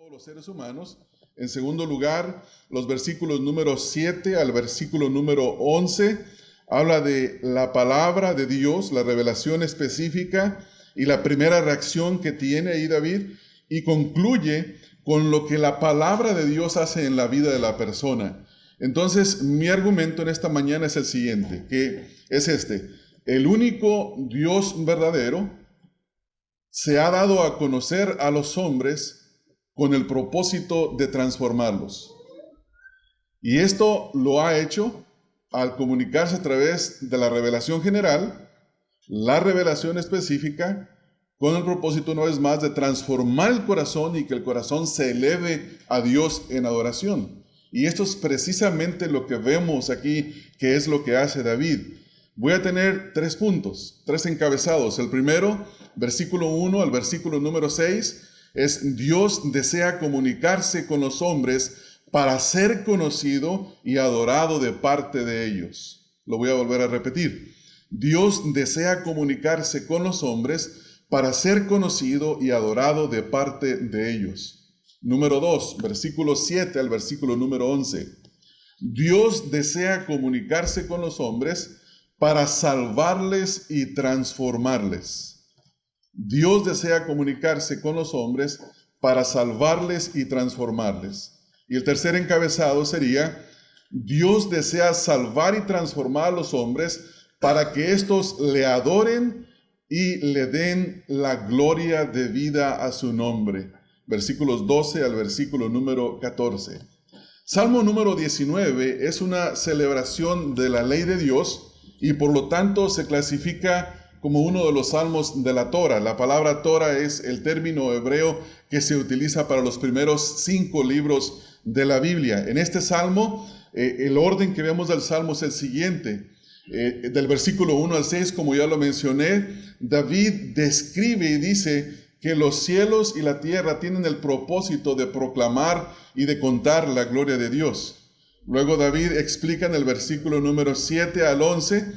todos los seres humanos. En segundo lugar, los versículos número 7 al versículo número 11 habla de la palabra de Dios, la revelación específica y la primera reacción que tiene ahí David, y concluye con lo que la palabra de Dios hace en la vida de la persona. Entonces, mi argumento en esta mañana es el siguiente, que es este: el único Dios verdadero se ha dado a conocer a los hombres con el propósito de transformarlos. Y esto lo ha hecho al comunicarse a través de la revelación general, la revelación específica, con el propósito una vez más de transformar el corazón y que el corazón se eleve a Dios en adoración. Y esto es precisamente lo que vemos aquí, que es lo que hace David. Voy a tener 3 puntos, 3 encabezados. El primero, versículo 1 al versículo número 6, es: Dios desea comunicarse con los hombres para ser conocido y adorado de parte de ellos. Lo voy a volver a repetir. Dios desea comunicarse con los hombres para ser conocido y adorado de parte de ellos. Número 2, versículo 7 al versículo número 11. Dios desea comunicarse con los hombres para salvarles y transformarles. Dios desea comunicarse con los hombres para salvarles y transformarles. Y el tercer encabezado sería: Dios desea salvar y transformar a los hombres para que éstos le adoren y le den la gloria debida a su nombre. Versículos 12 al versículo número 14. Salmo número 19 es una celebración de la ley de Dios y por lo tanto se clasifica como uno de los salmos de la Torah. La palabra Torah es el término hebreo que se utiliza para los primeros 5 libros de la Biblia. En este salmo, el orden que vemos del salmo es el siguiente. Del versículo 1 al 6, como ya lo mencioné, David describe y dice que los cielos y la tierra tienen el propósito de proclamar y de contar la gloria de Dios. Luego David explica en el versículo número 7 al 11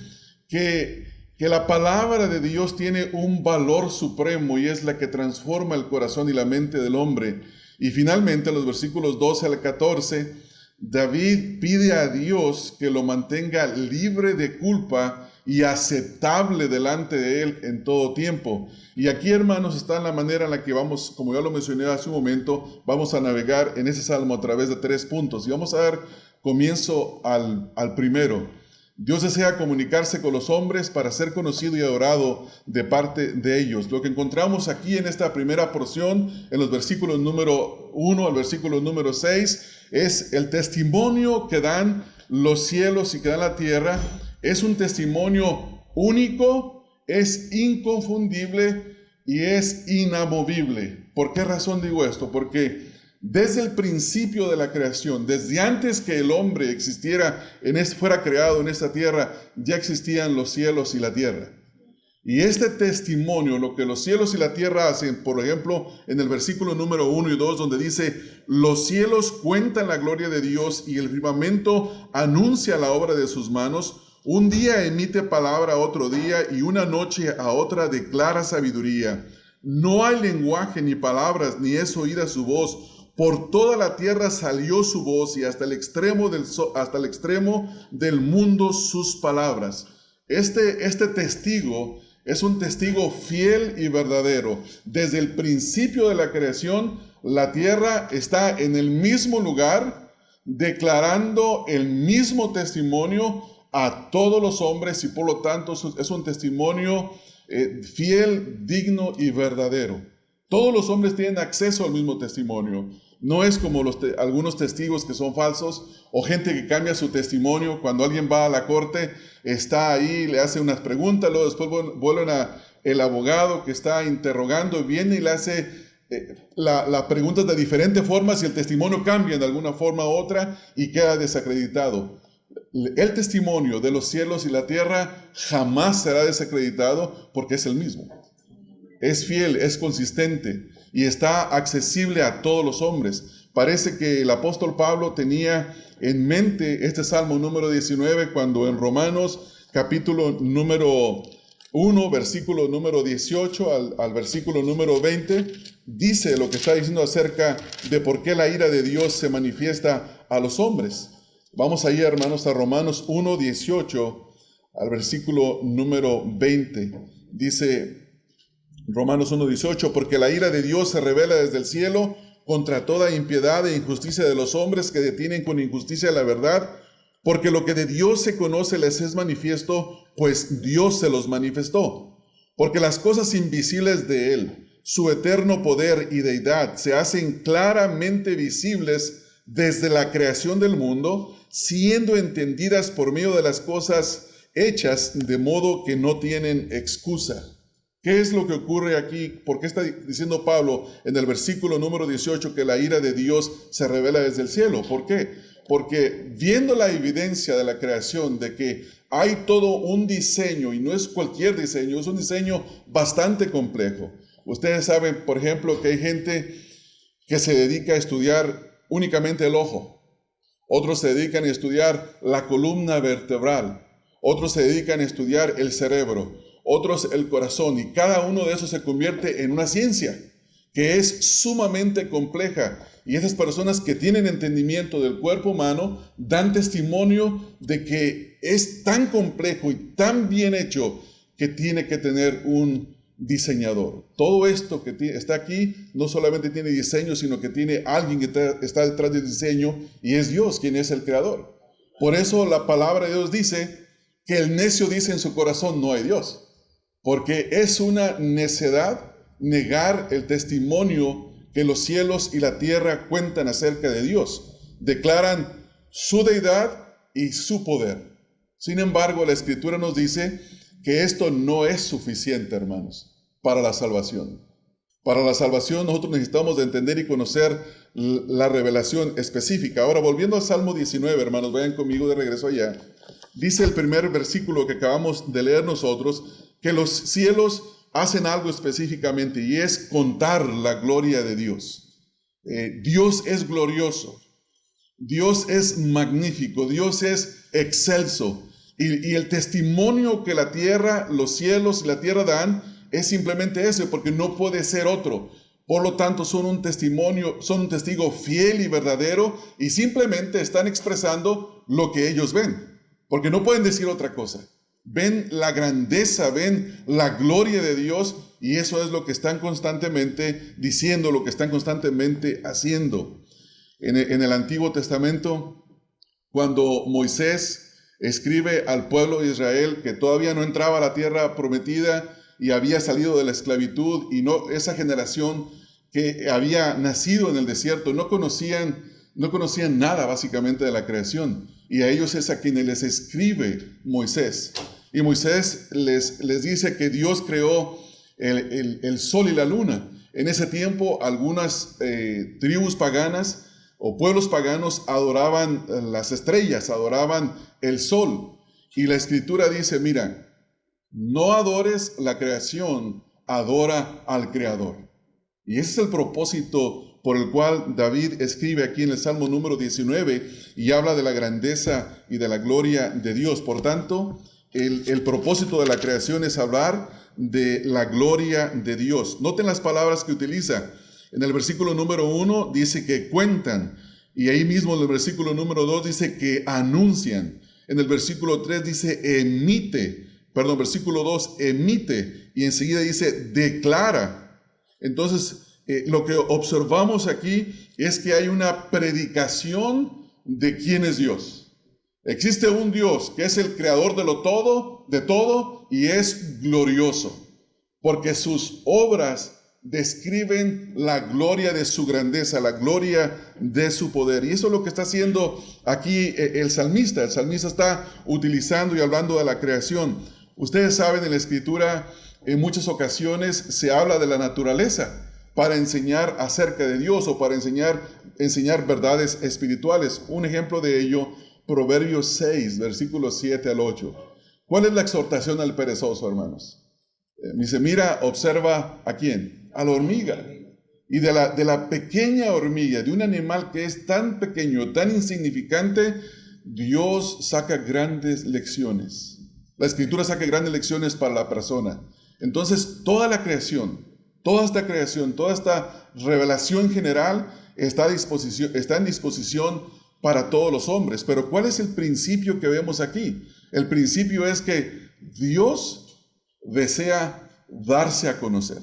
que la palabra de Dios tiene un valor supremo y es la que transforma el corazón y la mente del hombre. Y finalmente, en los versículos 12 al 14, David pide a Dios que lo mantenga libre de culpa y aceptable delante de él en todo tiempo. Y aquí, hermanos, está la manera en la que vamos, como ya lo mencioné hace un momento, vamos a navegar en ese salmo a través de 3 puntos. Y vamos a dar comienzo al primero. Dios desea comunicarse con los hombres para ser conocido y adorado de parte de ellos. Lo que encontramos aquí en esta primera porción, en los versículos número 1 al versículo número 6, es el testimonio que dan los cielos y que da la tierra. Es un testimonio único, es inconfundible y es inamovible. ¿Por qué razón digo esto? Porque desde el principio de la creación, desde antes que el hombre existiera, fuera creado en esta tierra, ya existían los cielos y la tierra. Y este testimonio, lo que los cielos y la tierra hacen, por ejemplo, en el versículo número 1 y 2, donde dice: los cielos cuentan la gloria de Dios y el firmamento anuncia la obra de sus manos. Un día emite palabra a otro día y una noche a otra declara sabiduría. No hay lenguaje ni palabras, ni es oída su voz. Por toda la tierra salió su voz y hasta el extremo del mundo sus palabras. Este testigo es un testigo fiel y verdadero. Desde el principio de la creación, la tierra está en el mismo lugar, declarando el mismo testimonio a todos los hombres y por lo tanto es un testimonio fiel, digno y verdadero. Todos los hombres tienen acceso al mismo testimonio. No es como algunos testigos que son falsos o gente que cambia su testimonio. Cuando alguien va a la corte, está ahí, le hace unas preguntas, luego después el abogado que está interrogando viene y le hace la pregunta de diferentes formas y el testimonio cambia de alguna forma u otra y queda desacreditado. El testimonio de los cielos y la tierra jamás será desacreditado porque es el mismo. Es fiel, es consistente y está accesible a todos los hombres. Parece que el apóstol Pablo tenía en mente este Salmo número 19 cuando en Romanos capítulo número 1, versículo número 18 al versículo número 20, dice lo que está diciendo acerca de por qué la ira de Dios se manifiesta a los hombres. Vamos ahí, hermanos, a Romanos 1:18, al versículo número 20. Dice Romanos 1:18, porque la ira de Dios se revela desde el cielo contra toda impiedad e injusticia de los hombres que detienen con injusticia la verdad, porque lo que de Dios se conoce les es manifiesto, pues Dios se los manifestó. Porque las cosas invisibles de Él, su eterno poder y deidad, se hacen claramente visibles desde la creación del mundo, siendo entendidas por medio de las cosas hechas, de modo que no tienen excusa. ¿Qué es lo que ocurre aquí? ¿Por qué está diciendo Pablo en el versículo número 18 que la ira de Dios se revela desde el cielo? ¿Por qué? Porque viendo la evidencia de la creación de que hay todo un diseño, y no es cualquier diseño, es un diseño bastante complejo. Ustedes saben, por ejemplo, que hay gente que se dedica a estudiar únicamente el ojo. Otros se dedican a estudiar la columna vertebral. Otros se dedican a estudiar el cerebro. Otros el corazón. Y cada uno de esos se convierte en una ciencia que es sumamente compleja. Y esas personas que tienen entendimiento del cuerpo humano dan testimonio de que es tan complejo y tan bien hecho que tiene que tener un diseñador. Todo esto que está aquí no solamente tiene diseño, sino que tiene alguien que está detrás del diseño, y es Dios quien es el creador. Por eso la palabra de Dios dice que el necio dice en su corazón: no hay Dios. Porque es una necedad negar el testimonio que los cielos y la tierra cuentan acerca de Dios. Declaran su deidad y su poder. Sin embargo, la Escritura nos dice que esto no es suficiente, hermanos, para la salvación. Para la salvación nosotros necesitamos de entender y conocer la revelación específica. Ahora, volviendo al Salmo 19, hermanos, vayan conmigo de regreso allá. Dice el primer versículo que acabamos de leer nosotros, que los cielos hacen algo específicamente, y es contar la gloria de Dios. Dios es glorioso, Dios es magnífico, Dios es excelso, y el testimonio que la tierra, los cielos y la tierra dan es simplemente ese, porque no puede ser otro. Por lo tanto, son un testigo fiel y verdadero, y simplemente están expresando lo que ellos ven, porque no pueden decir otra cosa. Ven la grandeza, ven la gloria de Dios, y eso es lo que están constantemente diciendo, lo que están constantemente haciendo. En el Antiguo Testamento, cuando Moisés escribe al pueblo de Israel que todavía no entraba a la tierra prometida y había salido de la esclavitud, y esa generación que había nacido en el desierto no conocían nada básicamente de la creación, y a ellos es a quienes les escribe Moisés. Y Moisés les dice que Dios creó el sol y la luna. En ese tiempo, algunas tribus paganas o pueblos paganos adoraban las estrellas, adoraban el sol. Y la Escritura dice: mira, no adores la creación, adora al Creador. Y ese es el propósito por el cual David escribe aquí en el Salmo número 19 y habla de la grandeza y de la gloria de Dios. Por tanto, el propósito de la creación es hablar de la gloria de Dios. Noten las palabras que utiliza. En el versículo número 1 dice que cuentan, y ahí mismo en el versículo número 2 dice que anuncian. En el versículo 3 dice versículo 2 emite, y enseguida dice declara. Entonces, lo que observamos aquí es que hay una predicación de quién es Dios. Existe un Dios que es el creador de todo, y es glorioso, porque sus obras describen la gloria de su grandeza, la gloria de su poder. Y eso es lo que está haciendo aquí el salmista. El salmista está utilizando y hablando de la creación. Ustedes saben, en la Escritura en muchas ocasiones se habla de la naturaleza para enseñar acerca de Dios, o para enseñar verdades espirituales. Un ejemplo de ello, Proverbios 6, versículos 7 al 8. ¿Cuál es la exhortación al perezoso, hermanos? Dice: mira, observa ¿a quién? A la hormiga. Y de la pequeña hormiga, de un animal que es tan pequeño, tan insignificante, Dios saca grandes lecciones. La Escritura saca grandes lecciones para la persona. Entonces, toda la creación, Toda esta creación, toda esta revelación general está en disposición para todos los hombres. Pero ¿cuál es el principio que vemos aquí? El principio es que Dios desea darse a conocer.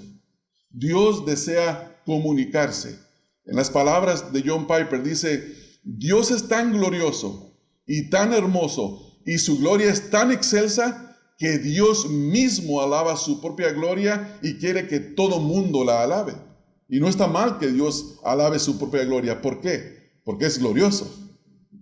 Dios desea comunicarse. En las palabras de John Piper dice, Dios es tan glorioso y tan hermoso y su gloria es tan excelsa que Dios mismo alaba su propia gloria y quiere que todo mundo la alabe. Y no está mal que Dios alabe su propia gloria. ¿Por qué? Porque es glorioso.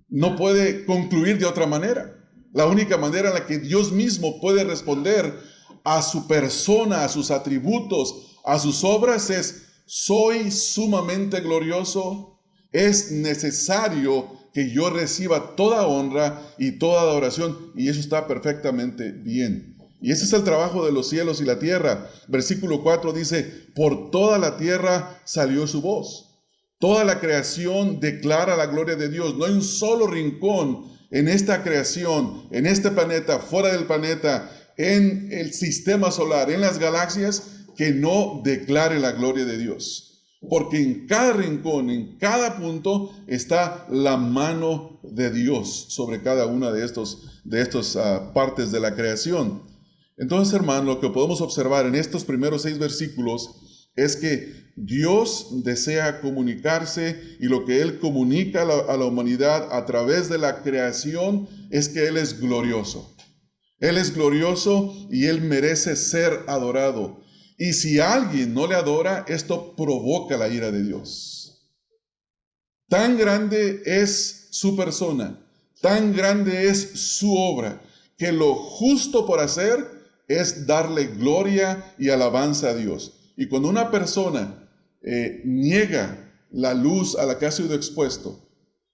No puede concluir de otra manera. La única manera en la que Dios mismo puede responder a su persona, a sus atributos, a sus obras es: soy sumamente glorioso, es necesario que yo reciba toda honra y toda adoración, y eso está perfectamente bien. Y ese es el trabajo de los cielos y la tierra. Versículo 4 dice, por toda la tierra salió su voz. Toda la creación declara la gloria de Dios. No hay un solo rincón en esta creación, en este planeta, fuera del planeta, en el sistema solar, en las galaxias, que no declare la gloria de Dios. Porque en cada rincón, en cada punto, está la mano de Dios sobre cada una de estas partes de la creación. Entonces, hermano, lo que podemos observar en estos primeros 6 versículos es que Dios desea comunicarse, y lo que Él comunica a la humanidad a través de la creación es que Él es glorioso. Él es glorioso y Él merece ser adorado. Y si alguien no le adora, esto provoca la ira de Dios. Tan grande es su persona, tan grande es su obra, que lo justo por hacer es darle gloria y alabanza a Dios. Y cuando una persona niega la luz a la que ha sido expuesto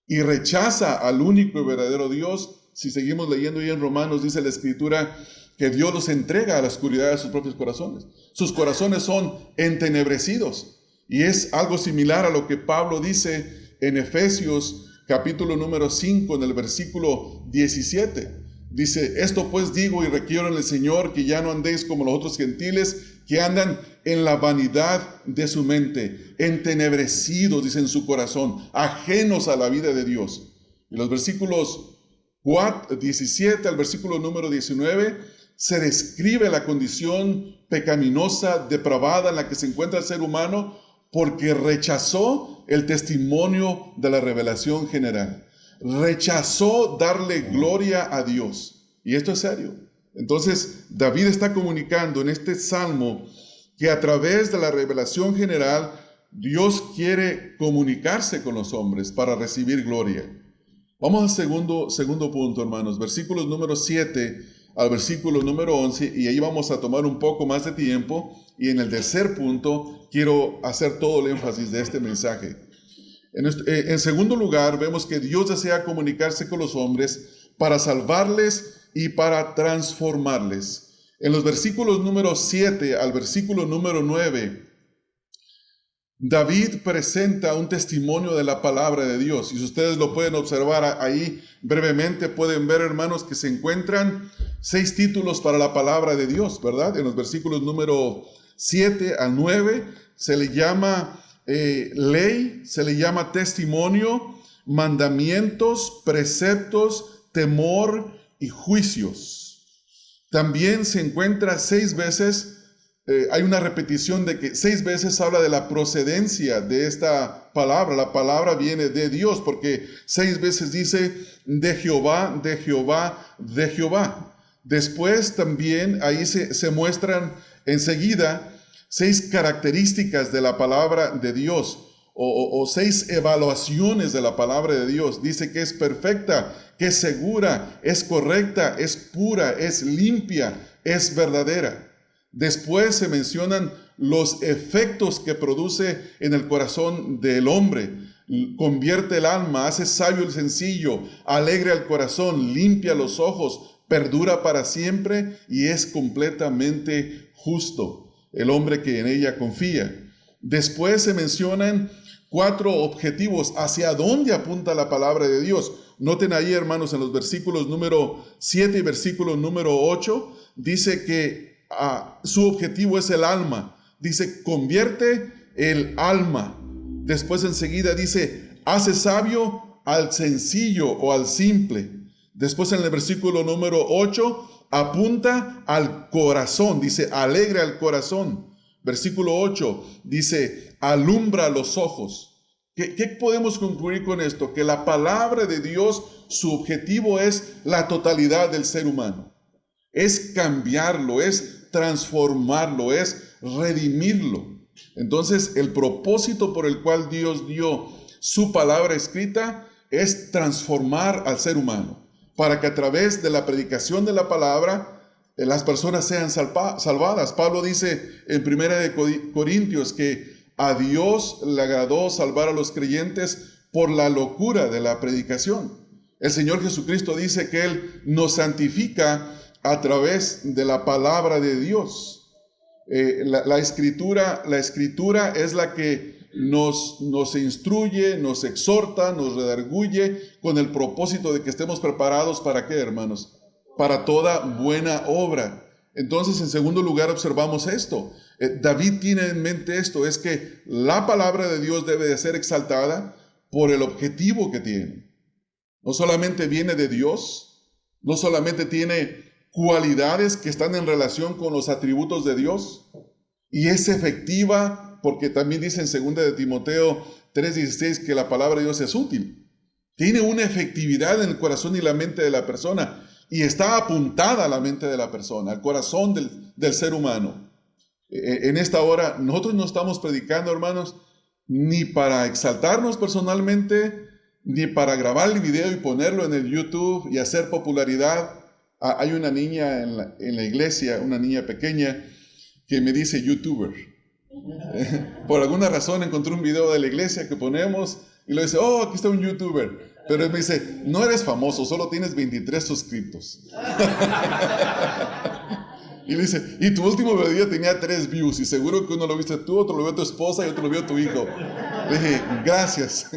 y rechaza al único y verdadero Dios, si seguimos leyendo ahí en Romanos, dice la Escritura que Dios los entrega a la oscuridad de sus propios corazones. Sus corazones son entenebrecidos. Y es algo similar a lo que Pablo dice en Efesios capítulo número 5, en el versículo 17. Dice, esto pues digo y requiero en el Señor, que ya no andéis como los otros gentiles, que andan en la vanidad de su mente, entenebrecidos, dice, en su corazón, ajenos a la vida de Dios. Y los versículos 17 al versículo número 19, se describe la condición pecaminosa, depravada en la que se encuentra el ser humano, porque rechazó el testimonio de la revelación general. Rechazó darle gloria a Dios. Y esto es serio. Entonces, David está comunicando en este salmo que a través de la revelación general, Dios quiere comunicarse con los hombres para recibir gloria. Vamos al segundo punto, hermanos. Versículos número 7 al versículo número 11, y ahí vamos a tomar un poco más de tiempo. Y en el tercer punto quiero hacer todo el énfasis de este mensaje. En segundo lugar, vemos que Dios desea comunicarse con los hombres para salvarles y para transformarles. En los versículos número 7 al versículo número 9, David presenta un testimonio de la palabra de Dios. Y si ustedes lo pueden observar ahí brevemente, pueden ver, hermanos, que se encuentran 6 títulos para la palabra de Dios, ¿verdad? En los versículos número 7 al 9 se le llama ley, se le llama testimonio, mandamientos, preceptos, temor y juicios. También se encuentra 6 veces, hay una repetición de que 6 veces habla de la procedencia de esta palabra. La palabra viene de Dios, porque 6 veces dice de Jehová, de Jehová, de Jehová. Después también ahí se muestran enseguida 6 características de la palabra de Dios, o 6 evaluaciones de la palabra de Dios. Dice que es perfecta, que es segura, es correcta, es pura, es limpia, es verdadera. Después se mencionan los efectos que produce en el corazón del hombre. Convierte el alma, hace sabio el sencillo, alegra el corazón, limpia los ojos, perdura para siempre y es completamente justo el hombre que en ella confía. Después se mencionan 4 objetivos hacia dónde apunta la palabra de Dios. Noten ahí, hermanos, en los versículos número 7 y versículo número 8, dice que su objetivo es el alma. dice, convierte el alma. Después enseguida dice, hace sabio al sencillo o al simple. Después en el versículo número 8, apunta al corazón, dice, alegra al corazón. Versículo 8 dice, alumbra los ojos. ¿Qué podemos concluir con esto? Que la palabra de Dios, su objetivo es la totalidad del ser humano. Es cambiarlo, es transformarlo, es redimirlo. Entonces, el propósito por el cual Dios dio su palabra escrita es transformar al ser humano, para que a través de la predicación de la palabra, las personas sean salvadas. Pablo dice en 1 Corintios que a Dios le agradó salvar a los creyentes por la locura de la predicación. El Señor Jesucristo dice que Él nos santifica a través de la palabra de Dios. La escritura es la que nos instruye, nos exhorta, nos redarguye con el propósito de que estemos preparados ¿para qué, hermanos? Para toda buena obra. Entonces, en segundo lugar, observamos esto. David tiene en mente esto, es que la palabra de Dios debe de ser exaltada por el objetivo que tiene. No solamente viene de Dios, no solamente tiene cualidades que están en relación con los atributos de Dios, y es efectiva, porque también dice en 2 de Timoteo 3:16 que la palabra de Dios es útil. Tiene una efectividad en el corazón y la mente de la persona, y está apuntada a la mente de la persona, al corazón del ser humano. En esta hora, nosotros no estamos predicando, hermanos, ni para exaltarnos personalmente, ni para grabar el video y ponerlo en el YouTube y hacer popularidad. Hay una niña en la iglesia, una niña pequeña, que me dice YouTuber. Por alguna razón encontré un video de la iglesia que ponemos y le dice, oh, aquí está un YouTuber. Pero él me dice, no eres famoso, solo tienes 23 suscriptos. Y le dice, y tu último video tenía 3 views, y seguro que uno lo viste tú, otro lo vio tu esposa y otro lo vio tu hijo. Le dije, gracias.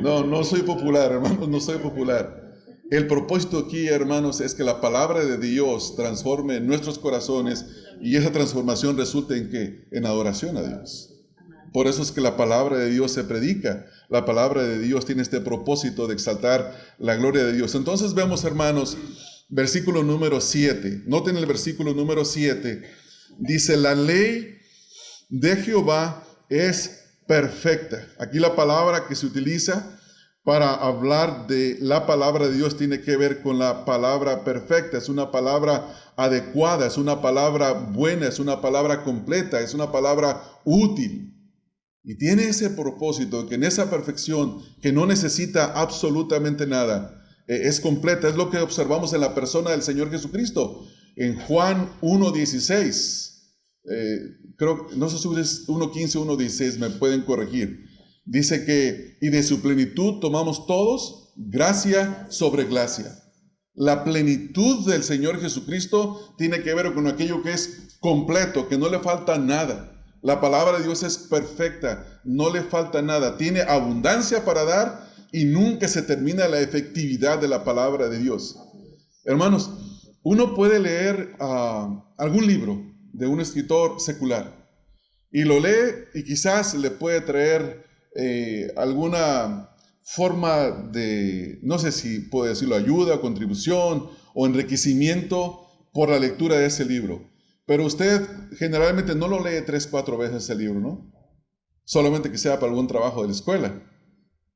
No soy popular, hermanos, no soy popular. El propósito aquí, hermanos, es que la palabra de Dios transforme nuestros corazones y esa transformación resulte en ¿qué? En adoración a Dios. Por eso es que la palabra de Dios se predica. La palabra de Dios tiene este propósito de exaltar la gloria de Dios. Entonces vemos, hermanos, versículo número 7. Noten el versículo número 7. Dice, la ley de Jehová es perfecta. Aquí la palabra que se utiliza para hablar de la palabra de Dios tiene que ver con la palabra perfecta. Es una palabra adecuada, es una palabra buena, es una palabra completa, es una palabra útil. Y tiene ese propósito, que en esa perfección, que no necesita absolutamente nada, es completa. Es lo que observamos en la persona del Señor Jesucristo. En Juan 1:16, creo, no sé si es 1:15 o 1:16, me pueden corregir. Dice que, y de su plenitud tomamos todos gracia sobre gracia. La plenitud del Señor Jesucristo tiene que ver con aquello que es completo, que no le falta nada. La palabra de Dios es perfecta, no le falta nada, tiene abundancia para dar y nunca se termina la efectividad de la palabra de Dios. Hermanos, uno puede leer algún libro de un escritor secular y lo lee y quizás le puede traer alguna forma de, no sé si puedo decirlo, ayuda, contribución o enriquecimiento por la lectura de ese libro. Pero usted generalmente no lo lee 3-4 veces el libro, ¿no? Solamente que sea para algún trabajo de la escuela.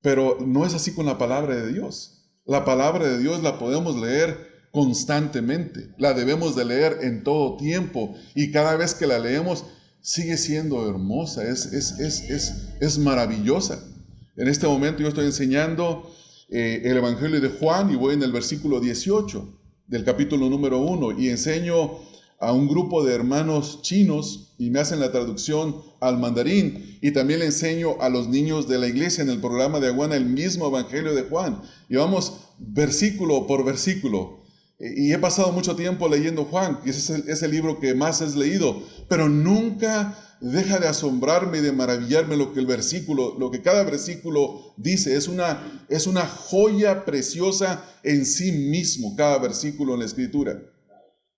Pero no es así con la palabra de Dios. La palabra de Dios la podemos leer constantemente. La debemos de leer en todo tiempo. Y cada vez que la leemos, sigue siendo hermosa, es maravillosa. En este momento yo estoy enseñando el Evangelio de Juan y voy en el versículo 18 del capítulo número 1 y enseño a un grupo de hermanos chinos y me hacen la traducción al mandarín y también le enseño a los niños de la iglesia en el programa de Aguana el mismo Evangelio de Juan. Y vamos versículo por versículo. Y he pasado mucho tiempo leyendo Juan, que es el libro que más es leído, pero nunca deja de asombrarme y de maravillarme lo que cada versículo dice. Es una joya preciosa en sí mismo, cada versículo en la Escritura.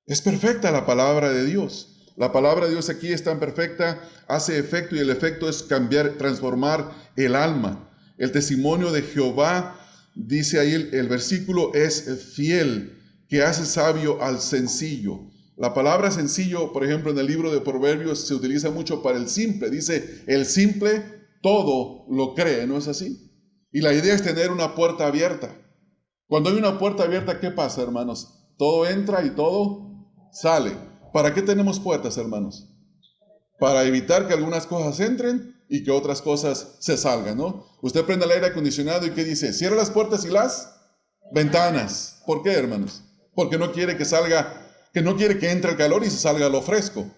Es perfecta la palabra de Dios. La palabra de Dios aquí es tan perfecta, hace efecto y el efecto es cambiar, transformar el alma. El testimonio de Jehová, dice ahí el versículo, es fiel, que hace sabio al sencillo. La palabra sencillo, por ejemplo, en el libro de Proverbios se utiliza mucho para el simple. Dice, el simple todo lo cree, ¿no es así? Y la idea es tener una puerta abierta. Cuando hay una puerta abierta, ¿qué pasa, hermanos? Todo entra y todo sale. ¿Para qué tenemos puertas, hermanos? Para evitar que algunas cosas entren y que otras cosas se salgan, ¿no? Usted prende el aire acondicionado y ¿qué dice? Cierra las puertas y las ventanas. ¿Por qué, hermanos? Porque no quiere que salga, que no quiere que entre el calor y se salga lo fresco.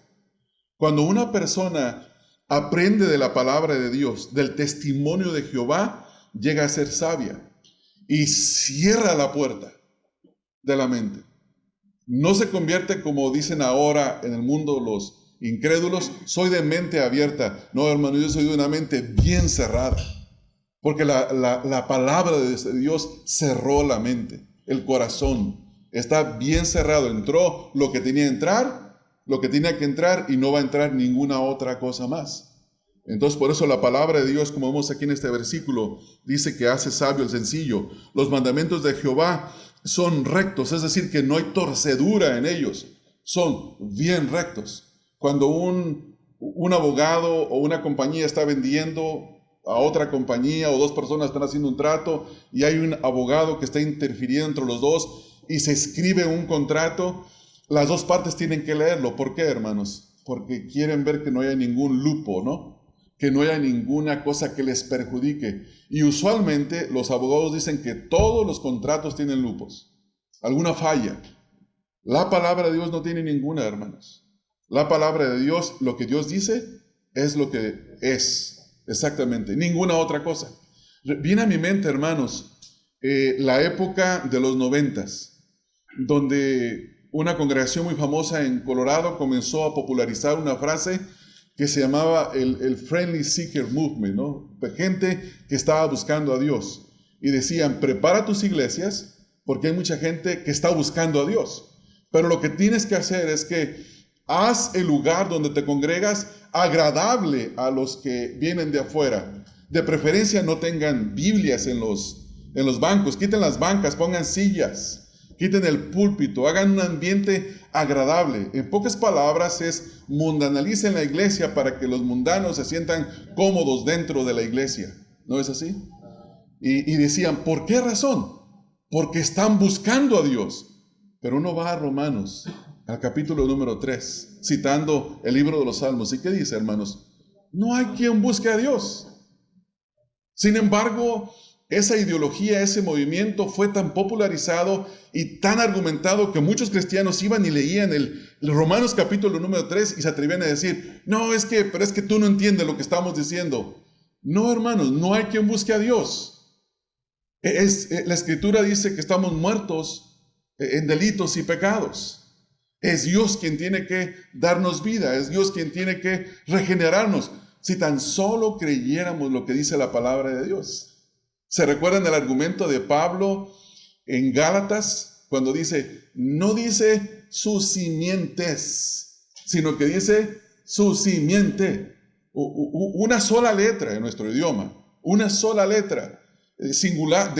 Cuando una persona aprende de la palabra de Dios, del testimonio de Jehová, llega a ser sabia y cierra la puerta de la mente. No se convierte, como dicen ahora en el mundo los incrédulos, soy de mente abierta. No, hermano, yo soy de una mente bien cerrada. Porque la palabra de Dios cerró la mente, el corazón. Está bien cerrado. Entró lo que tenía que entrar, lo que tenía que entrar y no va a entrar ninguna otra cosa más. Entonces, por eso la palabra de Dios, como vemos aquí en este versículo, dice que hace sabio el sencillo. Los mandamientos de Jehová son rectos, es decir, que no hay torcedura en ellos. Son bien rectos. Cuando un abogado o una compañía está vendiendo a otra compañía o dos personas están haciendo un trato y hay un abogado que está interfiriendo entre los dos y se escribe un contrato, las dos partes tienen que leerlo. ¿Por qué, hermanos? Porque quieren ver que no haya ningún lupo, ¿no? Que no haya ninguna cosa que les perjudique. Y usualmente los abogados dicen que todos los contratos tienen lupos, alguna falla. La palabra de Dios no tiene ninguna, hermanos. La palabra de Dios, lo que Dios dice, es lo que es, exactamente, ninguna otra cosa. Viene a mi mente, hermanos, la época de los 90s, donde una congregación muy famosa en Colorado comenzó a popularizar una frase que se llamaba el Friendly Seeker Movement, ¿no? Gente que estaba buscando a Dios. Y decían, prepara tus iglesias, porque hay mucha gente que está buscando a Dios. Pero lo que tienes que hacer es que haz el lugar donde te congregas agradable a los que vienen de afuera. De preferencia no tengan Biblias en los bancos, quiten las bancas, pongan sillas. Quiten el púlpito, hagan un ambiente agradable. En pocas palabras es mundanalicen la iglesia para que los mundanos se sientan cómodos dentro de la iglesia. ¿No es así? Y decían, ¿por qué razón? Porque están buscando a Dios. Pero uno va a Romanos, al capítulo número 3, citando el libro de los Salmos. ¿Y qué dice, hermanos? No hay quien busque a Dios. Sin embargo, esa ideología, ese movimiento fue tan popularizado y tan argumentado que muchos cristianos iban y leían el Romanos capítulo número 3 y se atrevían a decir, no, pero es que tú no entiendes lo que estamos diciendo. No, hermanos, no hay quien busque a Dios. La Escritura dice que estamos muertos en delitos y pecados. Es Dios quien tiene que darnos vida, es Dios quien tiene que regenerarnos. Si tan solo creyéramos lo que dice la palabra de Dios. ¿Se recuerdan el argumento de Pablo en Gálatas cuando dice, no dice sus simientes, sino que dice su simiente? Una sola letra en nuestro idioma, una sola letra, singular,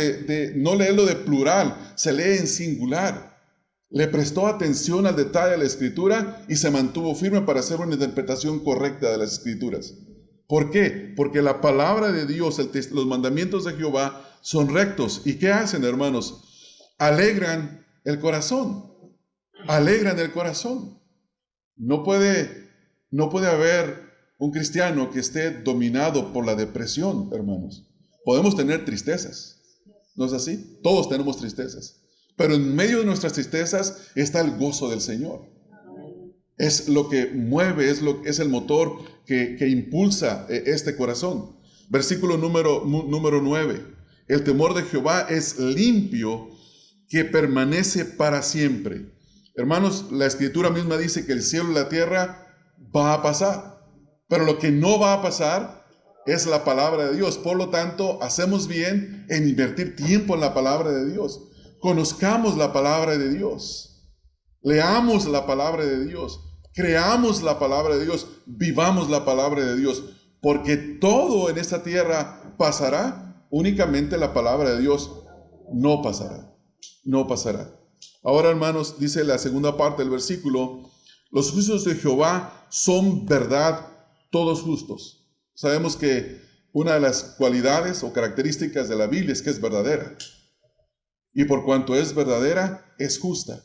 no leerlo de plural, se lee en singular. Le prestó atención al detalle de la Escritura y se mantuvo firme para hacer una interpretación correcta de las Escrituras. ¿Por qué? Porque la palabra de Dios, los mandamientos de Jehová son rectos. ¿Y qué hacen, hermanos? Alegran el corazón. Alegran el corazón. No puede haber un cristiano que esté dominado por la depresión, hermanos. Podemos tener tristezas. ¿No es así? Todos tenemos tristezas. Pero en medio de nuestras tristezas está el gozo del Señor. Es lo que mueve, es el motor que impulsa este corazón. Versículo número 9. El temor de Jehová es limpio, que permanece para siempre. Hermanos, la Escritura misma dice que el cielo y la tierra va a pasar. Pero lo que no va a pasar es la palabra de Dios. Por lo tanto, hacemos bien en invertir tiempo en la palabra de Dios. Conozcamos la palabra de Dios. Leamos la palabra de Dios. creamos la palabra de Dios, vivamos la palabra de Dios, porque todo en esta tierra pasará, únicamente la palabra de Dios no pasará, no pasará. Ahora, hermanos, dice la segunda parte del versículo, los juicios de Jehová son verdad, todos justos. Sabemos que una de las cualidades o características de la Biblia es que es verdadera. Y por cuanto es verdadera, es justa.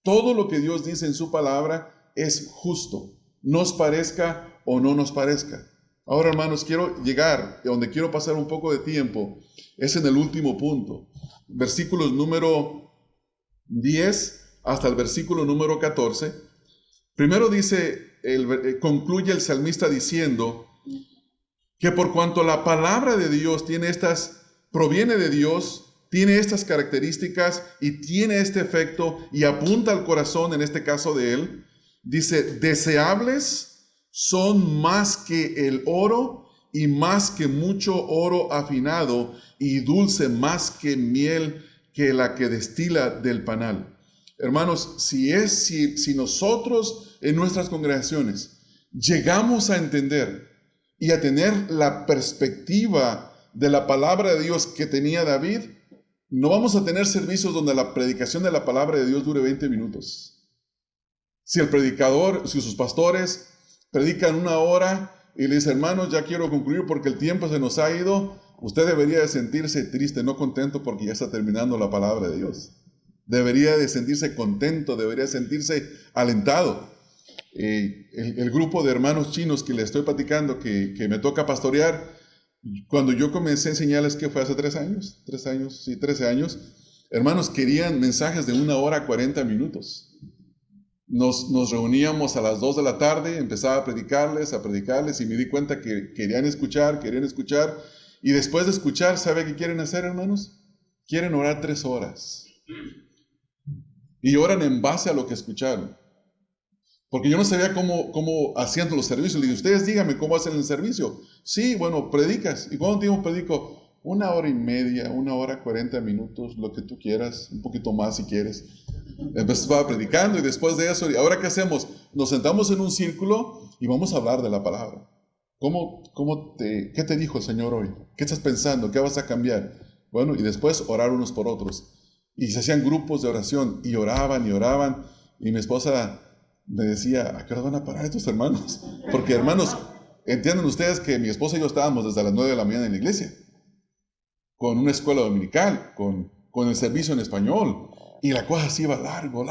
Todo lo que Dios dice en su palabra es justo, nos parezca o no nos parezca. Ahora, hermanos, quiero llegar, donde quiero pasar un poco de tiempo, es en el último punto. Versículos número 10 hasta el versículo número 14. Primero concluye el salmista diciendo que por cuanto la palabra de Dios proviene de Dios, tiene estas características y tiene este efecto y apunta al corazón, en este caso de él, dice, deseables son más que el oro y más que mucho oro afinado y dulce más que miel que la que destila del panal. Hermanos, si nosotros en nuestras congregaciones llegamos a entender y a tener la perspectiva de la palabra de Dios que tenía David, no vamos a tener servicios donde la predicación de la palabra de Dios dure 20 minutos. Si sus pastores predican 1 hora y le dice, hermanos, ya quiero concluir porque el tiempo se nos ha ido, usted debería de sentirse triste, no contento porque ya está terminando la palabra de Dios. Debería de sentirse contento, debería sentirse alentado. El grupo de hermanos chinos que les estoy platicando, que me toca pastorear, cuando yo comencé a enseñarles, que fue hace 13 años, hermanos, querían mensajes de 1 hora 40 minutos. Nos reuníamos a las 2 de la tarde, empezaba a predicarles, y me di cuenta que querían escuchar, y después de escuchar, ¿sabe qué quieren hacer, hermanos? Quieren orar 3 horas. Y oran en base a lo que escucharon. Porque yo no sabía cómo hacían los servicios. Le dije, ustedes díganme cómo hacen el servicio. Sí, bueno, predicas. ¿Y cuánto tiempo predico? 1 hora y media, 1 hora 40 minutos, lo que tú quieras, un poquito más si quieres. Estaba predicando y después de eso, ¿y ahora qué hacemos? Nos sentamos en un círculo y vamos a hablar de la palabra. ¿Qué te dijo el Señor hoy? ¿Qué estás pensando? ¿Qué vas a cambiar? Bueno, y después orar unos por otros. Y se hacían grupos de oración y oraban. Y mi esposa me decía, ¿a qué hora van a parar estos hermanos? Porque, hermanos, entienden ustedes que mi esposa y yo estábamos desde las 9 de la mañana en la iglesia, con una escuela dominical, con el servicio en español. Y la cosa así iba largo.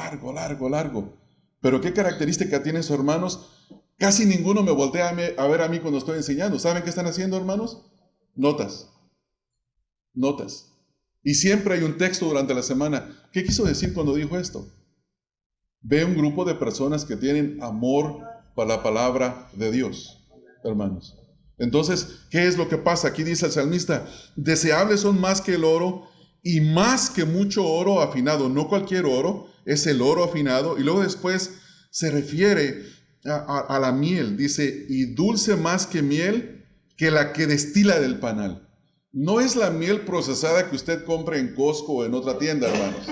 Pero ¿qué característica tienen esos hermanos? Casi ninguno me voltea a ver a mí cuando estoy enseñando. ¿Saben qué están haciendo, hermanos? Notas. Y siempre hay un texto durante la semana. ¿Qué quiso decir cuando dijo esto? Ve un grupo de personas que tienen amor para la palabra de Dios, hermanos. Entonces, ¿qué es lo que pasa? Aquí dice el salmista, deseables son más que el oro y más que mucho oro afinado. No cualquier oro, es el oro afinado. Y luego después se refiere a la miel. Dice, y dulce más que miel que la que destila del panal. No es la miel procesada que usted compra en Costco o en otra tienda, hermanos.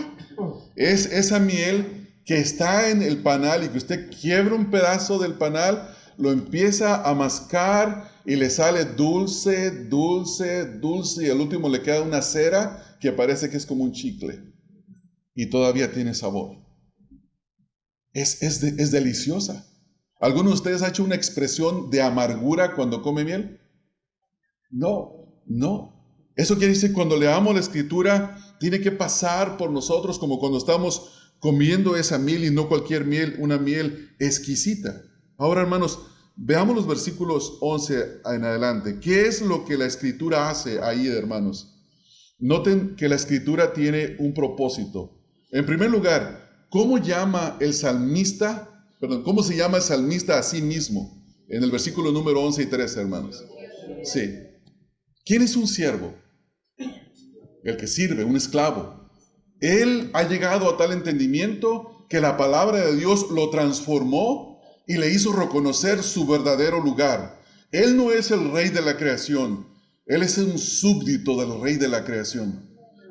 Es esa miel que está en el panal y que usted quiebra un pedazo del panal, lo empieza a mascar y le sale dulce, y al último le queda una cera que parece que es como un chicle y todavía tiene sabor. Es deliciosa. ¿Alguno de ustedes ha hecho una expresión de amargura cuando come miel? No. Eso quiere decir, cuando leamos la Escritura, tiene que pasar por nosotros como cuando estamos comiendo esa miel, y no cualquier miel, una miel exquisita. Ahora, hermanos, veamos los versículos 11 en adelante. ¿Qué es lo que la Escritura hace ahí, hermanos? Noten que la Escritura tiene un propósito. En primer lugar, ¿cómo se llama el salmista a sí mismo? En el versículo número 11 y 13, hermanos. Sí. ¿Quién es un siervo? El que sirve, un esclavo. Él ha llegado a tal entendimiento que la palabra de Dios lo transformó y le hizo reconocer su verdadero lugar. Él no es el rey de la creación, él es un súbdito del rey de la creación.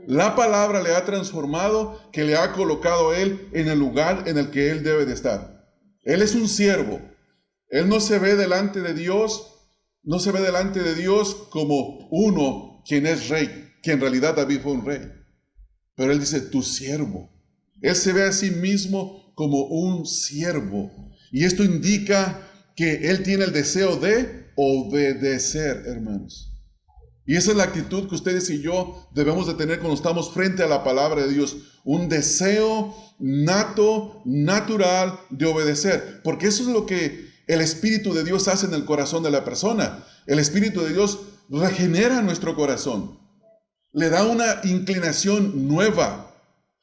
La palabra le ha transformado, que le ha colocado a él en el lugar en el que él debe de estar. Él es un siervo. Él no se ve delante de Dios, como uno quien es rey, que en realidad David fue un rey. Pero él dice, tu siervo. Él se ve a sí mismo como un siervo. Y esto indica que él tiene el deseo de obedecer, hermanos. Y esa es la actitud que ustedes y yo debemos de tener cuando estamos frente a la palabra de Dios. Un deseo nato, natural de obedecer. Porque eso es lo que el Espíritu de Dios hace en el corazón de la persona. El Espíritu de Dios regenera nuestro corazón. Le da una inclinación nueva.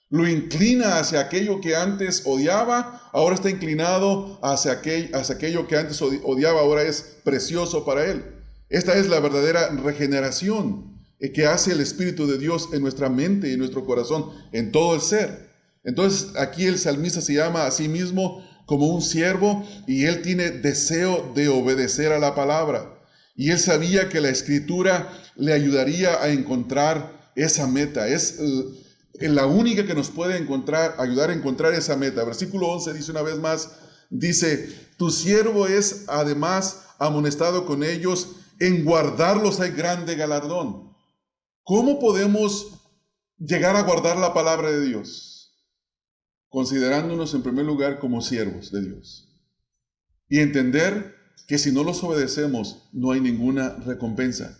Lo inclina hacia aquello que antes odiaba, ahora está inclinado hacia aquello que antes odiaba, ahora es precioso para él. Esta es la verdadera regeneración que hace el Espíritu de Dios en nuestra mente y en nuestro corazón, en todo el ser. Entonces aquí el salmista se llama a sí mismo como un siervo y él tiene deseo de obedecer a la palabra. Y él sabía que la Escritura le ayudaría a encontrar esa meta. Es la única que nos puede ayudar a encontrar esa meta. Versículo 11 dice una vez más, dice, tu siervo es además amonestado con ellos, en guardarlos hay grande galardón. ¿Cómo podemos llegar a guardar la palabra de Dios? Considerándonos en primer lugar como siervos de Dios. Y entender que si no los obedecemos, no hay ninguna recompensa.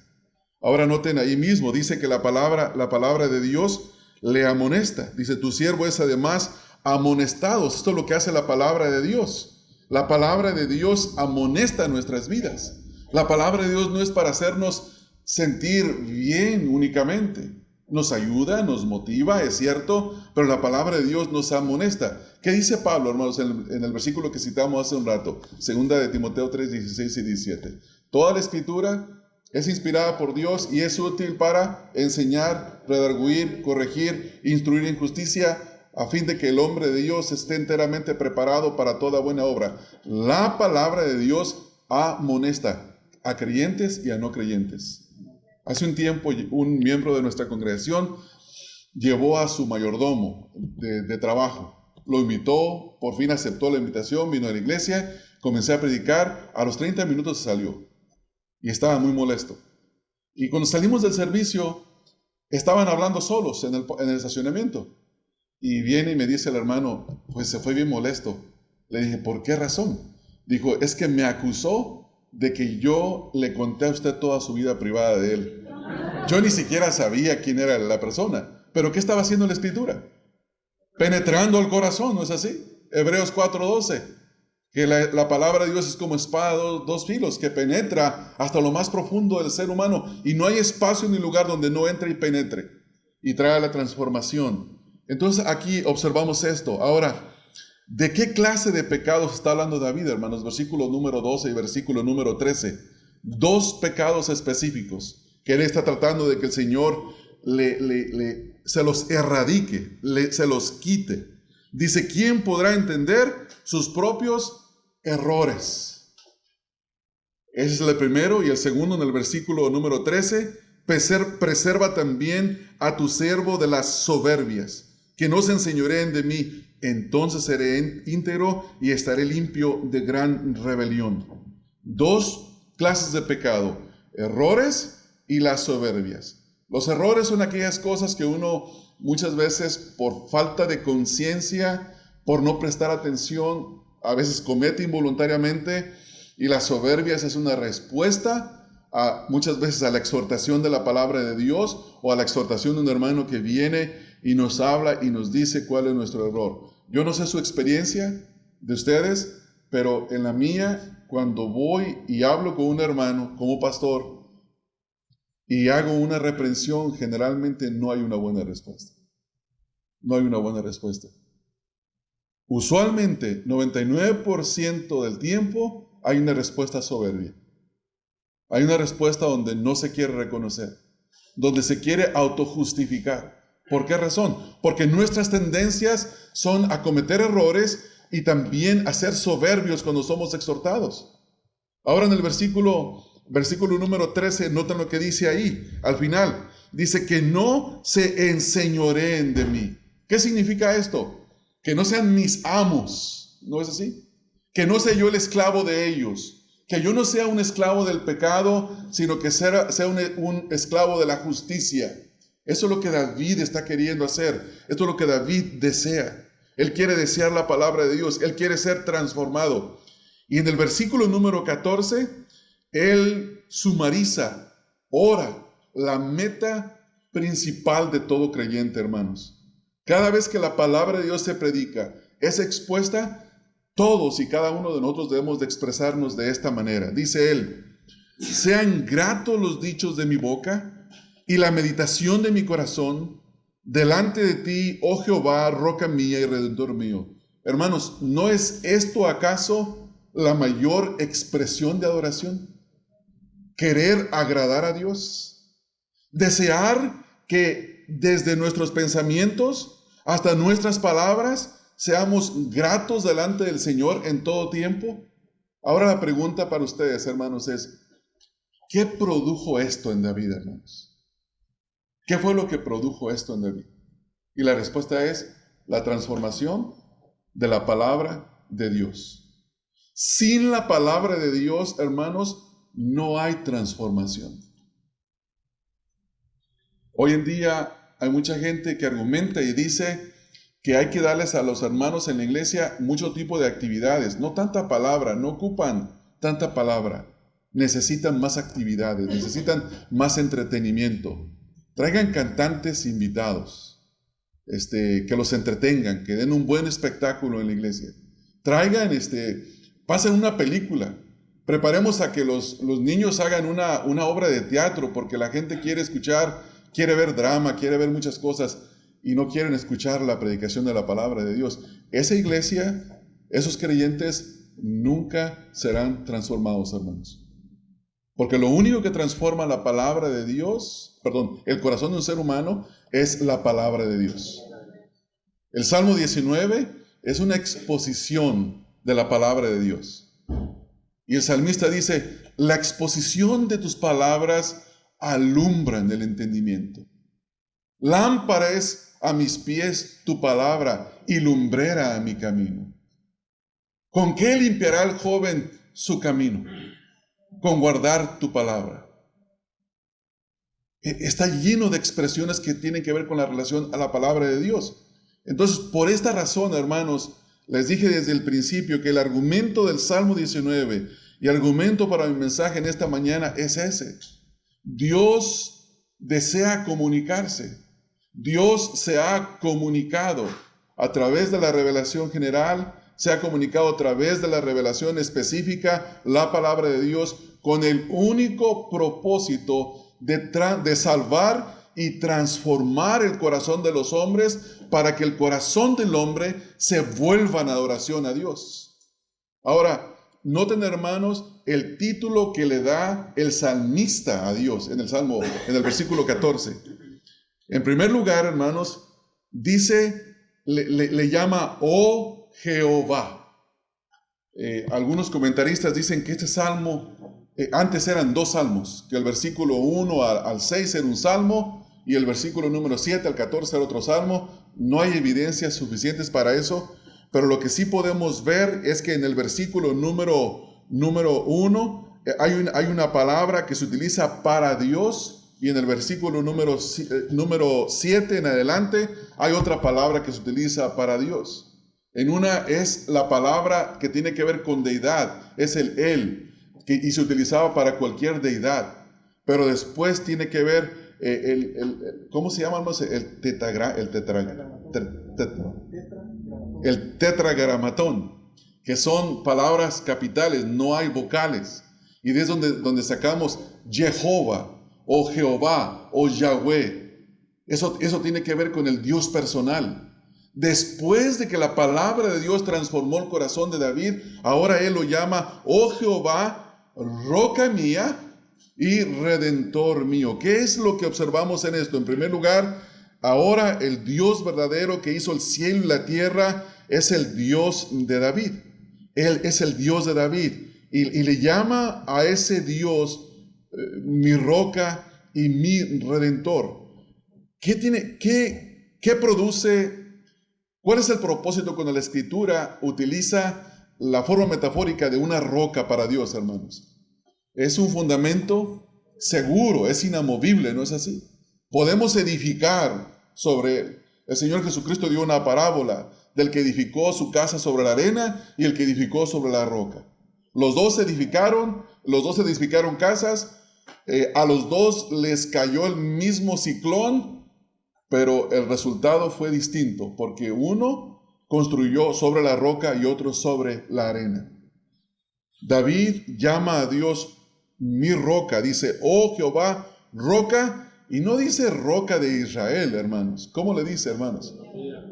Ahora noten ahí mismo, dice que la palabra de Dios le amonesta. Dice, tu siervo es además amonestado. Esto es lo que hace la palabra de Dios. La palabra de Dios amonesta nuestras vidas. La palabra de Dios no es para hacernos sentir bien únicamente. Nos ayuda, nos motiva, es cierto, pero la palabra de Dios nos amonesta. ¿Qué dice Pablo, hermanos, en el versículo que citamos hace un rato? Segunda de Timoteo 3, 16 y 17. Toda la Escritura es inspirada por Dios y es útil para enseñar, redarguir, corregir, instruir en justicia, a fin de que el hombre de Dios esté enteramente preparado para toda buena obra. La palabra de Dios amonesta a creyentes y a no creyentes. Hace un tiempo, un miembro de nuestra congregación llevó a su mayordomo de trabajo. Lo invitó, por fin aceptó la invitación, vino a la iglesia, comencé a predicar, a los 30 minutos salió. Y estaba muy molesto. Y cuando salimos del servicio, estaban hablando solos en el estacionamiento. Y viene y me dice el hermano, pues se fue bien molesto. Le dije, ¿por qué razón? Dijo, es que me acusó de que yo le conté a usted toda su vida privada de él. Yo ni siquiera sabía quién era la persona. Pero ¿qué estaba haciendo la Escritura? Penetrando el corazón, ¿no es así? Hebreos 4:12. Que la palabra de Dios es como espada de dos filos, que penetra hasta lo más profundo del ser humano. Y no hay espacio ni lugar donde no entre y penetre. Y trae la transformación. Entonces aquí observamos esto. Ahora, ¿de qué clase de pecados está hablando David, hermanos? Versículo número 12 y versículo número 13. Dos pecados específicos que él está tratando de que el Señor se los erradique, se los quite. Dice, ¿quién podrá entender sus propios errores? Ese es el primero. Y el segundo, en el versículo número 13, preserva también a tu siervo de las soberbias, que no se enseñoreen de mí, entonces seré íntegro y estaré limpio de gran rebelión. Dos clases de pecado, errores y las soberbias. Los errores son aquellas cosas que uno muchas veces por falta de conciencia, por no prestar atención, a veces comete involuntariamente, y las soberbias es una respuesta muchas veces a la exhortación de la palabra de Dios o a la exhortación de un hermano que viene y nos habla y nos dice cuál es nuestro error. Yo no sé su experiencia de ustedes, pero en la mía, cuando voy y hablo con un hermano como pastor y hago una reprensión, generalmente no hay una buena respuesta. No hay una buena respuesta. Usualmente, 99% del tiempo, hay una respuesta soberbia. Hay una respuesta donde no se quiere reconocer, donde se quiere autojustificar. ¿Por qué razón? Porque nuestras tendencias son a cometer errores y también a ser soberbios cuando somos exhortados. Ahora en el versículo número 13, noten lo que dice ahí. Al final, dice que no se enseñoreen de mí. ¿Qué significa esto? Que no sean mis amos. ¿No es así? que no sea yo el esclavo de ellos, que yo no sea un esclavo del pecado, sino que sea un esclavo de la justicia. Eso es lo que David está queriendo hacer. Esto es lo que David desea. Él quiere desear la palabra de Dios. Él quiere ser transformado. Y en el versículo número 14, él sumariza, ora, la meta principal de todo creyente, hermanos. Cada vez que la palabra de Dios se predica, es expuesta, todos y cada uno de nosotros debemos de expresarnos de esta manera. Dice él: sean gratos los dichos de mi boca y la meditación de mi corazón delante de ti, oh Jehová, roca mía y redentor mío. Hermanos, ¿no es esto acaso la mayor expresión de adoración? Querer agradar a Dios, desear que desde nuestros pensamientos hasta nuestras palabras seamos gratos delante del Señor en todo tiempo. Ahora la pregunta para ustedes, hermanos, es: ¿qué produjo esto en David, hermanos? ¿Qué fue lo que produjo esto en David? Y la respuesta es la transformación de la palabra de Dios. Sin la palabra de Dios, hermanos, no hay transformación. Hoy en día hay mucha gente que argumenta y dice que hay que darles a los hermanos en la iglesia mucho tipo de actividades, no tanta palabra, no ocupan tanta palabra, necesitan más actividades, necesitan más entretenimiento. Traigan cantantes invitados, que los entretengan, que den un buen espectáculo en la iglesia. Traigan, pasen una película. Preparemos a que los niños hagan una obra de teatro, porque la gente quiere escuchar, quiere ver drama, quiere ver muchas cosas, y no quieren escuchar la predicación de la palabra de Dios. Esa iglesia, esos creyentes, nunca serán transformados, hermanos. Porque lo único que transforma la palabra de Dios, el corazón de un ser humano, es la palabra de Dios. El Salmo 19 es una exposición de la palabra de Dios. Y el salmista dice: la exposición de tus palabras alumbran el entendimiento. Lámpara es a mis pies tu palabra y lumbrera a mi camino. ¿Con qué limpiará el joven su camino? Con guardar tu palabra. Está lleno de expresiones que tienen que ver con la relación a la palabra de Dios. Entonces, por esta razón, hermanos, les dije desde el principio que el argumento del Salmo 19 y el argumento para mi mensaje en esta mañana es ese. Dios desea comunicarse. Dios se ha comunicado a través de la revelación general, se ha comunicado a través de la revelación específica, la palabra de Dios, con el único propósito de salvar y transformar el corazón de los hombres para que el corazón del hombre se vuelva en adoración a Dios. Ahora, noten, hermanos, el título que le da el salmista a Dios en el versículo 14. En primer lugar, hermanos, dice, le llama Oh Jehová. Algunos comentaristas dicen que este salmo, antes eran dos salmos, que el versículo 1 al 6 era un salmo y el versículo número 7 al 14 era otro salmo. No hay evidencias suficientes para eso, pero lo que sí podemos ver es que en el versículo número 1 hay una palabra que se utiliza para Dios, y en el versículo número 7 en adelante hay otra palabra que se utiliza para Dios. En una es la palabra que tiene que ver con deidad, es el él, y se utilizaba para cualquier deidad. Pero después tiene que ver, ¿cómo se llama? El tetragramatón, que son palabras capitales, no hay vocales. Y de es donde sacamos Jehová, o Jehová, o Yahweh. Eso tiene que ver con el Dios personal. Después de que la palabra de Dios transformó el corazón de David, ahora él lo llama, oh Jehová, roca mía y redentor mío. ¿Qué es lo que observamos en esto? En primer lugar, ahora el Dios verdadero que hizo el cielo y la tierra es el Dios de David. Él es el Dios de David. Y le llama a ese Dios mi roca y mi redentor. ¿Qué produce? ¿Cuál es el propósito cuando la Escritura utiliza la forma metafórica de una roca para Dios, hermanos. Es un fundamento seguro, es inamovible, ¿no es así? Podemos edificar sobre él. El Señor Jesucristo dio una parábola del que edificó su casa sobre la arena y el que edificó sobre la roca. Los dos edificaron casas, a los dos les cayó el mismo ciclón, pero el resultado fue distinto, porque uno construyó sobre la roca y otro sobre la arena. David llama a Dios mi roca, dice, oh Jehová, roca, y no dice roca de Israel, hermanos. ¿Cómo le dice, hermanos?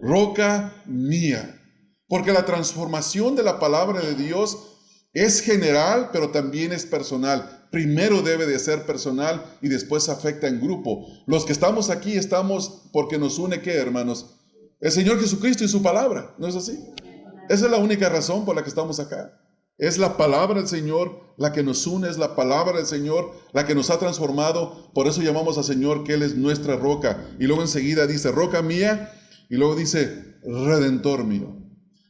Roca mía. Porque la transformación de la palabra de Dios es general, pero también es personal. Primero debe de ser personal y después afecta en grupo. Los que estamos aquí estamos porque nos une, ¿qué, hermanos? El Señor Jesucristo y su palabra, ¿no es así? Esa es la única razón por la que estamos acá. Es la palabra del Señor la que nos une, es la palabra del Señor la que nos ha transformado. Por eso llamamos al Señor que Él es nuestra roca. Y luego enseguida dice, roca mía, y luego dice, redentor mío,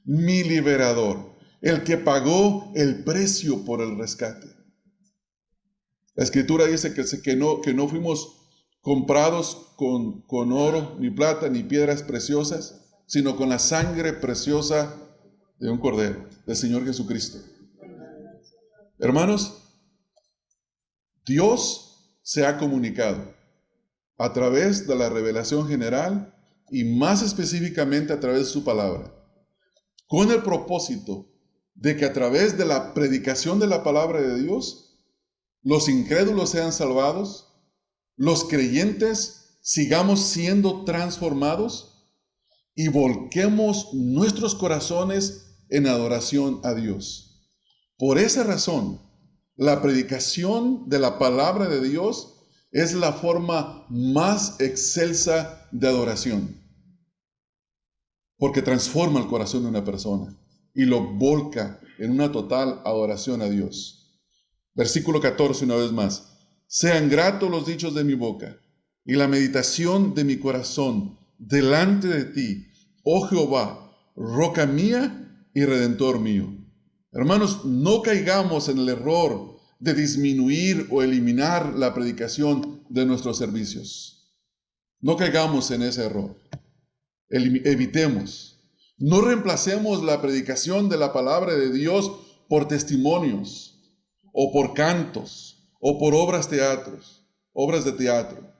mi liberador, el que pagó el precio por el rescate. La Escritura dice que no fuimos comprados con oro, ni plata, ni piedras preciosas, sino con la sangre preciosa de un cordero, del Señor Jesucristo. Hermanos, Dios se ha comunicado a través de la revelación general y más específicamente a través de su palabra, con el propósito de que a través de la predicación de la palabra de Dios, los incrédulos sean salvados, los creyentes sigamos siendo transformados y volquemos nuestros corazones en adoración a Dios. Por esa razón, la predicación de la palabra de Dios es la forma más excelsa de adoración, porque transforma el corazón de una persona y lo volca en una total adoración a Dios. Versículo 14, una vez más. Sean gratos los dichos de mi boca y la meditación de mi corazón delante de ti, oh Jehová, roca mía y redentor mío. Hermanos, no caigamos en el error de disminuir o eliminar la predicación de nuestros servicios. No caigamos en ese error. Evitemos. No reemplacemos la predicación de la palabra de Dios por testimonios, o por cantos, o por obras de teatro.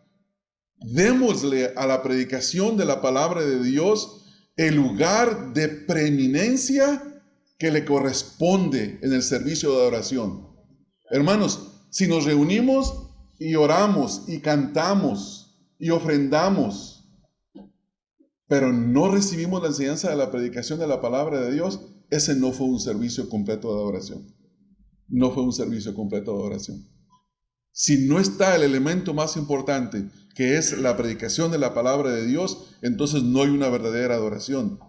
Démosle a la predicación de la palabra de Dios el lugar de preeminencia que le corresponde en el servicio de adoración. Hermanos, si nos reunimos y oramos y cantamos y ofrendamos, pero no recibimos la enseñanza de la predicación de la palabra de Dios, ese no fue un servicio completo de adoración. No fue un servicio completo de adoración. Si no está el elemento más importante, que es la predicación de la palabra de Dios, entonces no hay una verdadera adoración.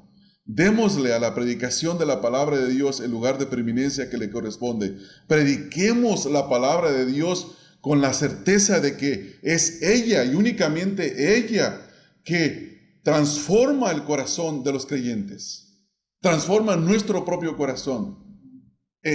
Démosle a la predicación de la palabra de Dios el lugar de preeminencia que le corresponde. Prediquemos la palabra de Dios con la certeza de que es ella y únicamente ella que transforma el corazón de los creyentes. Transforma nuestro propio corazón.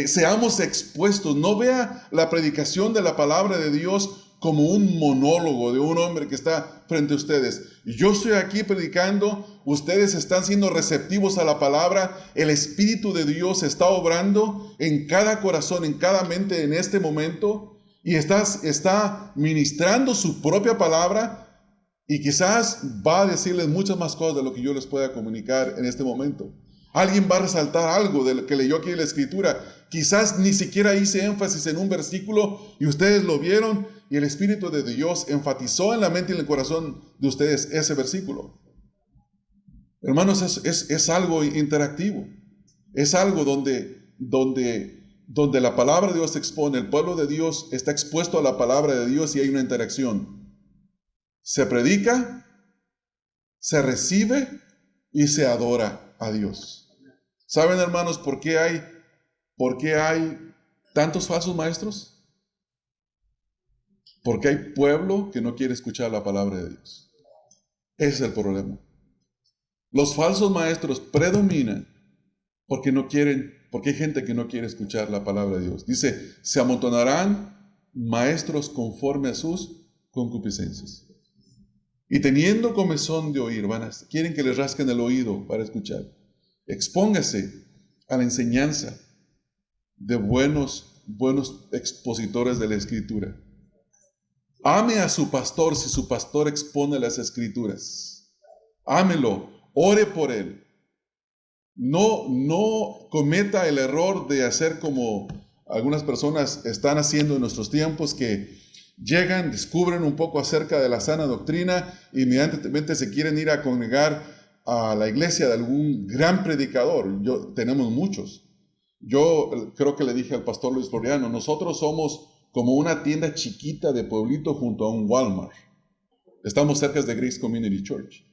Seamos expuestos. No vea la predicación de la palabra de Dios como un monólogo de un hombre que está frente a ustedes. Yo estoy aquí predicando, ustedes están siendo receptivos a la palabra, el Espíritu de Dios está obrando en cada corazón, en cada mente en este momento, y está ministrando su propia palabra, y quizás va a decirles muchas más cosas de lo que yo les pueda comunicar en este momento. Alguien va a resaltar algo de lo que leyó aquí en la Escritura. Quizás ni siquiera hice énfasis en un versículo y ustedes lo vieron y el Espíritu de Dios enfatizó en la mente y en el corazón de ustedes ese versículo. Hermanos, es algo interactivo. Es algo donde la palabra de Dios se expone. El pueblo de Dios está expuesto a la palabra de Dios y hay una interacción. Se predica, se recibe y se adora a Dios. ¿Saben, hermanos, por qué hay tantos falsos maestros? Porque hay pueblo que no quiere escuchar la palabra de Dios. Ese es el problema. Los falsos maestros predominan porque no quieren Porque hay gente que no quiere escuchar la palabra de Dios. Dice, se amontonarán maestros conforme a sus concupiscencias. Y teniendo comezón de oír, quieren que les rasquen el oído para escuchar. Expóngase a la enseñanza de buenos expositores de la Escritura. Ame a su pastor si su pastor expone las Escrituras. Ámelo, ore por él. No cometa el error de hacer como algunas personas están haciendo en nuestros tiempos, que llegan, descubren un poco acerca de la sana doctrina y inmediatamente se quieren ir a congregar a la iglesia de algún gran predicador. Tenemos muchos. Yo creo que le dije al pastor Luis Floriano, nosotros somos como una tienda chiquita de pueblito junto a un Walmart. Estamos cerca de Grace Community Church.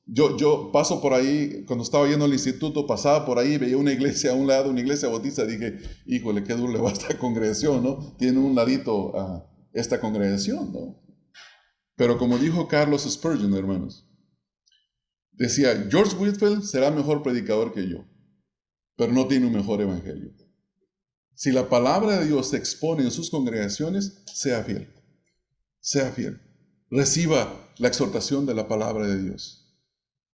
Yo paso por ahí, cuando estaba yendo al instituto, pasaba por ahí, veía una iglesia a un lado, una iglesia bautista, dije, híjole, qué duro le va a esta congregación, ¿no? Tiene un ladito a esta congregación, ¿no? Pero como dijo Carlos Spurgeon, hermanos, decía, George Whitefield será mejor predicador que yo, pero no tiene un mejor evangelio. Si la palabra de Dios se expone en sus congregaciones, sea fiel. Sea fiel. Reciba la exhortación de la palabra de Dios.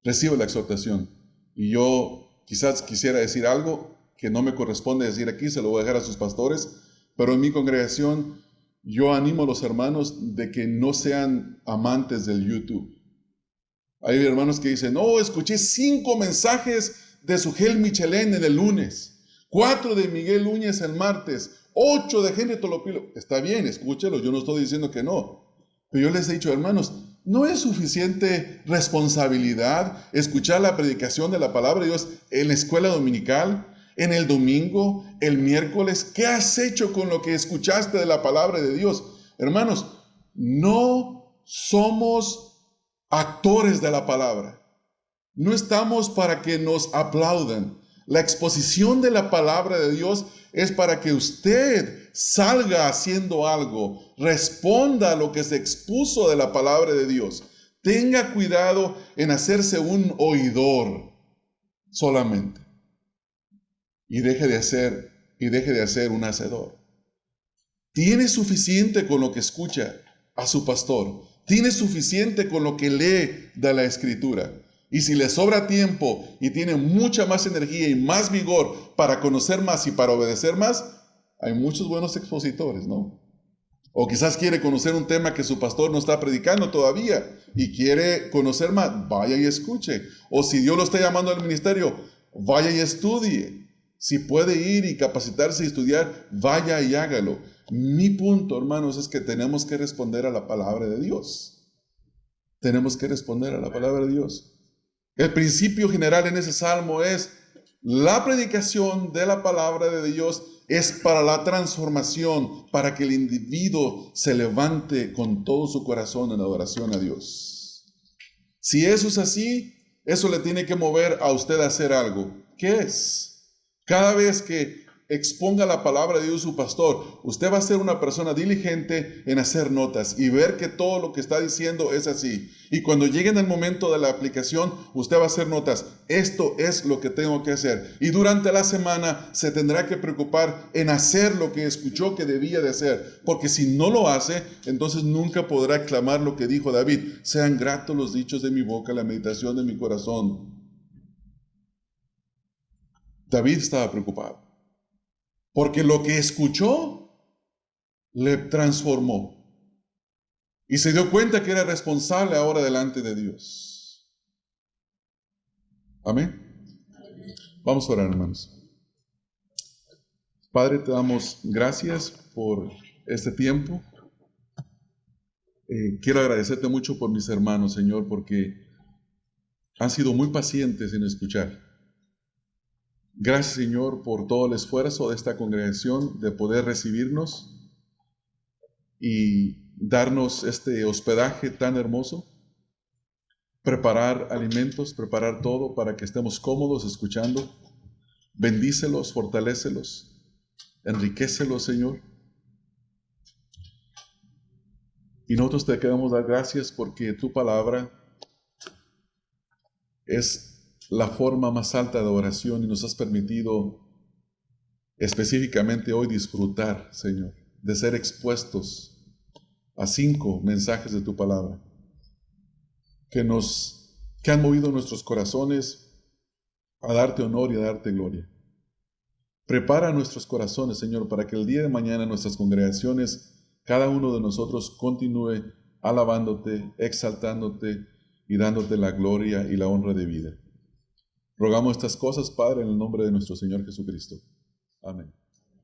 Recibe la exhortación. Y yo quizás quisiera decir algo que no me corresponde decir aquí, se lo voy a dejar a sus pastores, pero en mi congregación yo animo a los hermanos de que no sean amantes del YouTube. Hay hermanos que dicen, escuché 5 mensajes de Sugel Michelén en el lunes, 4 de Miguel Núñez el martes, 8 de Henry Tolopilo. Está bien, escúchelo, yo no estoy diciendo que no. Pero yo les he dicho, hermanos, ¿no es suficiente responsabilidad escuchar la predicación de la palabra de Dios en la escuela dominical, en el domingo, el miércoles? ¿Qué has hecho con lo que escuchaste de la palabra de Dios? Hermanos, no somos actores de la palabra. No estamos para que nos aplaudan. La exposición de la palabra de Dios es para que usted salga haciendo algo, responda a lo que se expuso de la palabra de Dios. Tenga cuidado en hacerse un oidor solamente y deje de hacer un hacedor. Tiene suficiente con lo que escucha a su pastor. Tiene suficiente con lo que lee de la Escritura. Y si le sobra tiempo y tiene mucha más energía y más vigor para conocer más y para obedecer más, hay muchos buenos expositores, ¿no? O quizás quiere conocer un tema que su pastor no está predicando todavía y quiere conocer más, vaya y escuche. O si Dios lo está llamando al ministerio, vaya y estudie. Si puede ir y capacitarse y estudiar, vaya y hágalo. Mi punto, hermanos, es que tenemos que responder a la palabra de Dios. Tenemos que responder a la palabra de Dios. El principio general en ese salmo es: la predicación de la palabra de Dios es para la transformación, para que el individuo se levante con todo su corazón en adoración a Dios. Si eso es así, eso le tiene que mover a usted a hacer algo. ¿Qué es? Cada vez que exponga la palabra de Dios su pastor, usted va a ser una persona diligente en hacer notas y ver que todo lo que está diciendo es así. Y cuando llegue en el momento de la aplicación, usted va a hacer notas. Esto es lo que tengo que hacer. Y durante la semana se tendrá que preocupar en hacer lo que escuchó que debía de hacer. Porque si no lo hace, entonces nunca podrá clamar lo que dijo David: sean gratos los dichos de mi boca, la meditación de mi corazón. David estaba preocupado, porque lo que escuchó le transformó. Y se dio cuenta que era responsable ahora delante de Dios. Amén. Vamos a orar, hermanos. Padre, te damos gracias por este tiempo. Quiero agradecerte mucho por mis hermanos, Señor, porque han sido muy pacientes en escuchar. Gracias, Señor, por todo el esfuerzo de esta congregación de poder recibirnos y darnos este hospedaje tan hermoso, preparar alimentos, preparar todo para que estemos cómodos escuchando. Bendícelos, fortalécelos, enriquécelos, Señor. Y nosotros te queremos dar gracias porque tu palabra es la forma más alta de oración y nos has permitido específicamente hoy disfrutar, Señor, de ser expuestos a 5 mensajes de tu palabra que han movido nuestros corazones a darte honor y a darte gloria. Prepara nuestros corazones, Señor, para que el día de mañana en nuestras congregaciones cada uno de nosotros continúe alabándote, exaltándote y dándote la gloria y la honra de vida. Rogamos estas cosas, Padre, en el nombre de nuestro Señor Jesucristo. Amén.